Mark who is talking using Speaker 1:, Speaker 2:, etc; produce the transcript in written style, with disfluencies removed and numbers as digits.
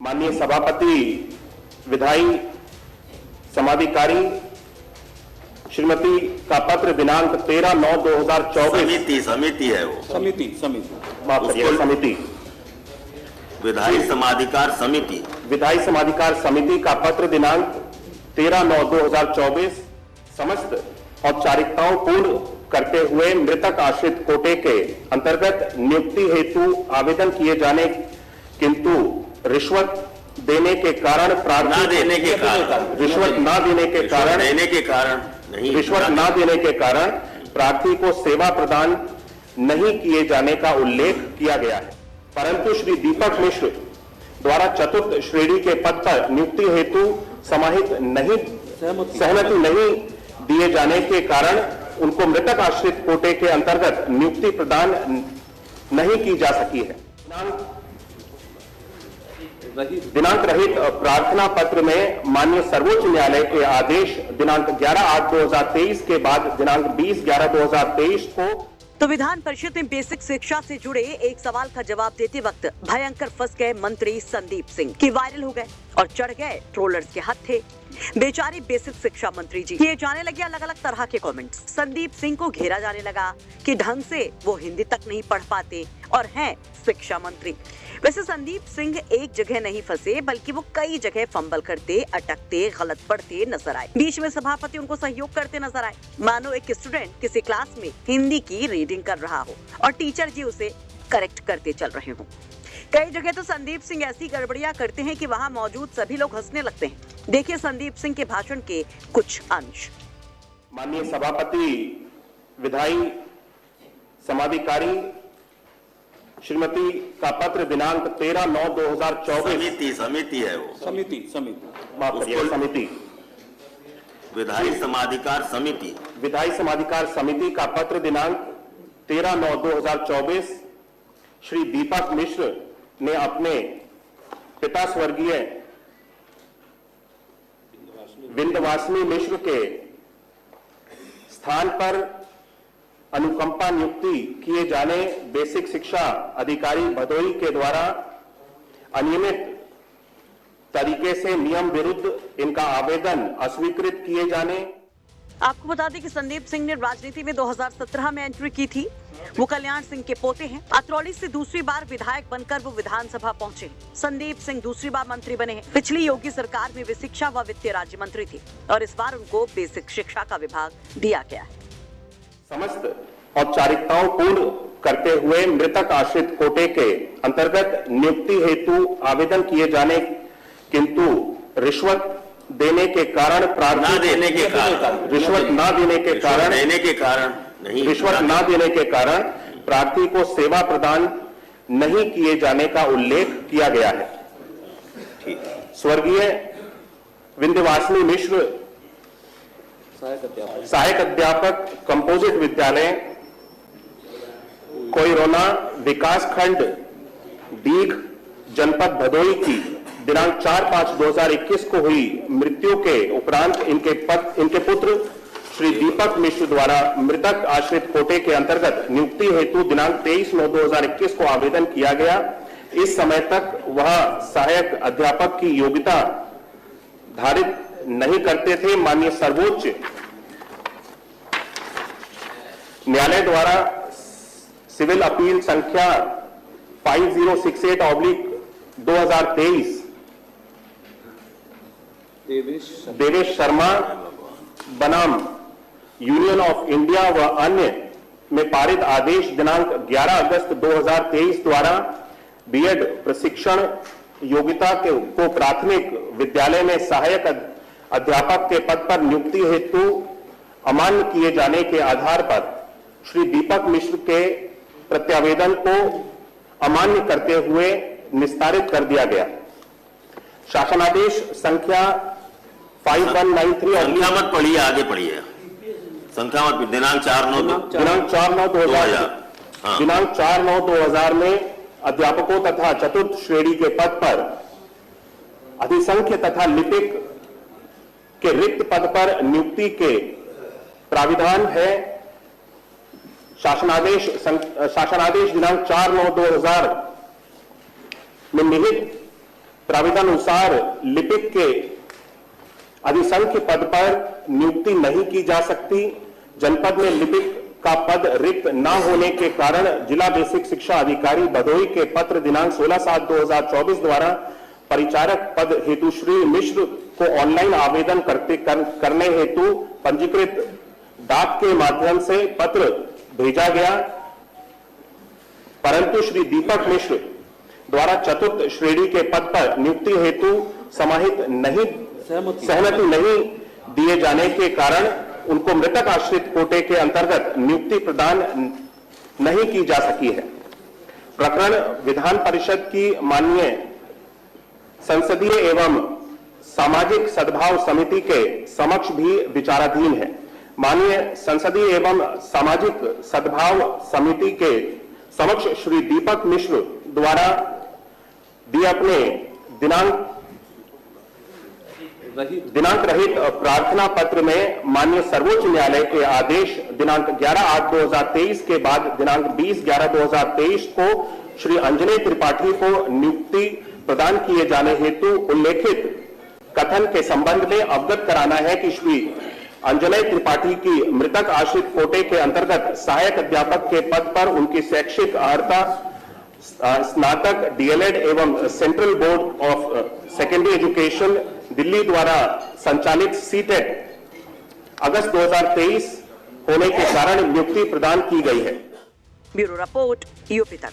Speaker 1: माननीय सभापति विधायी समाधिकारी श्रीमती का पत्र दिनांक 13/9/2024।
Speaker 2: समिति है वो
Speaker 3: समिति
Speaker 1: समिति
Speaker 2: विधायी समाधिकार समिति
Speaker 1: विधायी समाधिकार समिति का पत्र दिनांक 13/9/2024 समस्त औपचारिकताओं पूर्ण करते हुए मृतक आश्रित कोटे के अंतर्गत नियुक्ति हेतु आवेदन किए जाने किंतु रिश्वत देने के कारण
Speaker 2: रिश्वत ना देने के कारण
Speaker 1: प्रार्थी को सेवा प्रदान नहीं किए जाने का उल्लेख किया गया है, परंतु श्री दीपक मिश्र द्वारा चतुर्थ श्रेणी के पद पर नियुक्ति हेतु सहमति नहीं दिए जाने के कारण उनको मृतक आश्रित कोटे के अंतर्गत नियुक्ति प्रदान नहीं की जा सकी है। दिनांक रहित प्रार्थना पत्र में माननीय सर्वोच्च न्यायालय के आदेश दिनांक 11/8/2023 के बाद दिनांक 20/11/2023 को
Speaker 4: तो विधान परिषद में बेसिक शिक्षा से जुड़े एक सवाल का जवाब देते वक्त भयंकर फंस गए मंत्री संदीप सिंह की वायरल हो गए और चढ़ गए ट्रोलर्स के हाथे। बेचारे बेसिक शिक्षा मंत्री जी किए जाने लगे अलग अलग तरह के कमेंट्स। संदीप सिंह को घेरा जाने लगा कि ढंग से वो हिंदी तक नहीं पढ़ पाते और हैं शिक्षा मंत्री। वैसे संदीप सिंह एक जगह नहीं फंसे बल्कि वो कई जगह फंबल करते, अटकते, गलत पढ़ते नजर आए। बीच में सभापति उनको सहयोग करते नजर आए, मानो एक स्टूडेंट किसी क्लास में हिंदी की रीडिंग कर रहा हो और टीचर जी उसे करेक्ट करते चल रहे हों। कई जगह तो संदीप सिंह ऐसी गड़बड़ियां करते हैं कि वहां मौजूद सभी लोग हंसने लगते हैं। देखिए संदीप सिंह के भाषण के कुछ अंश।
Speaker 1: माननीय सभापति विधायी समाधिकारी श्रीमती का पत्र दिनांक 13/9/2024।
Speaker 2: समिति है वो
Speaker 1: समिति
Speaker 2: विधायी समाधिकार समिति
Speaker 1: विधायी समाधिकार समिति का पत्र दिनांक 13/9/2024 श्री दीपक मिश्र ने अपने पिता स्वर्गीय विंध्यवासिनी मिश्र के स्थान पर अनुकंपा नियुक्ति किए जाने बेसिक शिक्षा अधिकारी भदोई के द्वारा अनियमित तरीके से नियम विरुद्ध इनका आवेदन अस्वीकृत किए जाने।
Speaker 4: आपको बता दें कि संदीप सिंह ने राजनीति में 2017 में एंट्री की थी। वो कल्याण सिंह के पोते हैं। अतरौली से दूसरी बार विधायक बनकर वो विधानसभा पहुंचे। संदीप सिंह दूसरी बार मंत्री बने हैं। पिछली योगी सरकार में वे शिक्षा व वित्त राज्य मंत्री थे और इस बार उनको बेसिक शिक्षा का विभाग दिया गया है।
Speaker 1: समस्त औपचारिकताओं पूर्ण करते हुए मृतक आश्रित कोटे के अंतर्गत नियुक्ति हेतु आवेदन किए जाने किंतु रिश्वत देने के कारण प्रार्थी को सेवा प्रदान नहीं किए जाने का उल्लेख किया गया है। स्वर्गीय विंध्यवासिनी मिश्र सहायक अध्यापक कंपोजिट विद्यालय कोइरोना विकास खंड दीघ जनपद भदोई की दिनांक 4/5/2021 को हुई मृत्यु के उपरांत इनके पुत्र श्री दीपक मिश्र द्वारा मृतक आश्रित कोटे के अंतर्गत नियुक्ति हेतु दिनांक 23/9/2021 को आवेदन किया गया। इस समय तक वह सहायक अध्यापक की योग्यता धारित नहीं करते थे। माननीय सर्वोच्च न्यायालय द्वारा सिविल अपील संख्या 5068/2023 देवेश शर्मा बनाम यूनियन ऑफ इंडिया व अन्य में पारित आदेश दिनांक 11 अगस्त 2023 द्वारा बीएड प्रशिक्षण योग्यता को प्राथमिक विद्यालय में सहायक अध्यापक के पद पर नियुक्ति हेतु अमान्य किए जाने के आधार पर श्री दीपक मिश्र के प्रत्यावेदन को अमान्य करते हुए निस्तारित कर दिया गया। शासनादेश संख्या 5193
Speaker 2: संख्या मत पढ़िए, आगे पढ़िए, संख्या मत। दिनांक
Speaker 1: 4/9/2000 में अध्यापकों तथा चतुर्थ श्रेणी के पद पर अधिसंख्य तथा लिपिक के रिक्त पद पर नियुक्ति के प्राविधान है। शासनादेश दिनांक 4/9/2000 में निहित प्राविधानुसार लिपिक के अधिसंख्य पद पर नियुक्ति नहीं की जा सकती। जनपद में लिपिक का पद रिक्त न होने के कारण जिला बेसिक शिक्षा अधिकारी भदोही के पत्र दिनांक 16/7/2024 द्वारा परिचारक पद हेतु श्री मिश्र को ऑनलाइन आवेदन करने हेतु पंजीकृत डाक के माध्यम से पत्र भेजा गया, परंतु श्री दीपक मिश्र द्वारा चतुर्थ श्रेणी के पद पर नियुक्ति हेतु सहमति नहीं दिए जाने के कारण उनको मृतक आश्रित कोटे के अंतर्गत नियुक्ति प्रदान नहीं की जा सकी है। प्रकरण विधान परिषद की माननीय संसदीय एवं सामाजिक सद्भाव समिति के समक्ष भी विचाराधीन है। माननीय संसदीय एवं सामाजिक सद्भाव समिति के समक्ष श्री दीपक मिश्र द्वारा दिए अपने दिनांक रहित प्रार्थना पत्र में माननीय सर्वोच्च न्यायालय के आदेश दिनांक 11/8/2023 के बाद दिनांक 20/11/2023 को श्री अंजलि त्रिपाठी को नियुक्ति प्रदान किए जाने हेतु उल्लेखित कथन के संबंध में अवगत कराना है कि श्री अंजलि त्रिपाठी की मृतक आश्रित कोटे के अंतर्गत सहायक अध्यापक के पद पर उनकी शैक्षिक अर्हता स्नातक डीएलएड एवं central board of secondary education Delhi द्वारा संचालित सीटेट अगस्त 2023 होने के कारण नियुक्ति प्रदान की गई है।
Speaker 4: ब्यूरो रिपोर्ट यूपी तक।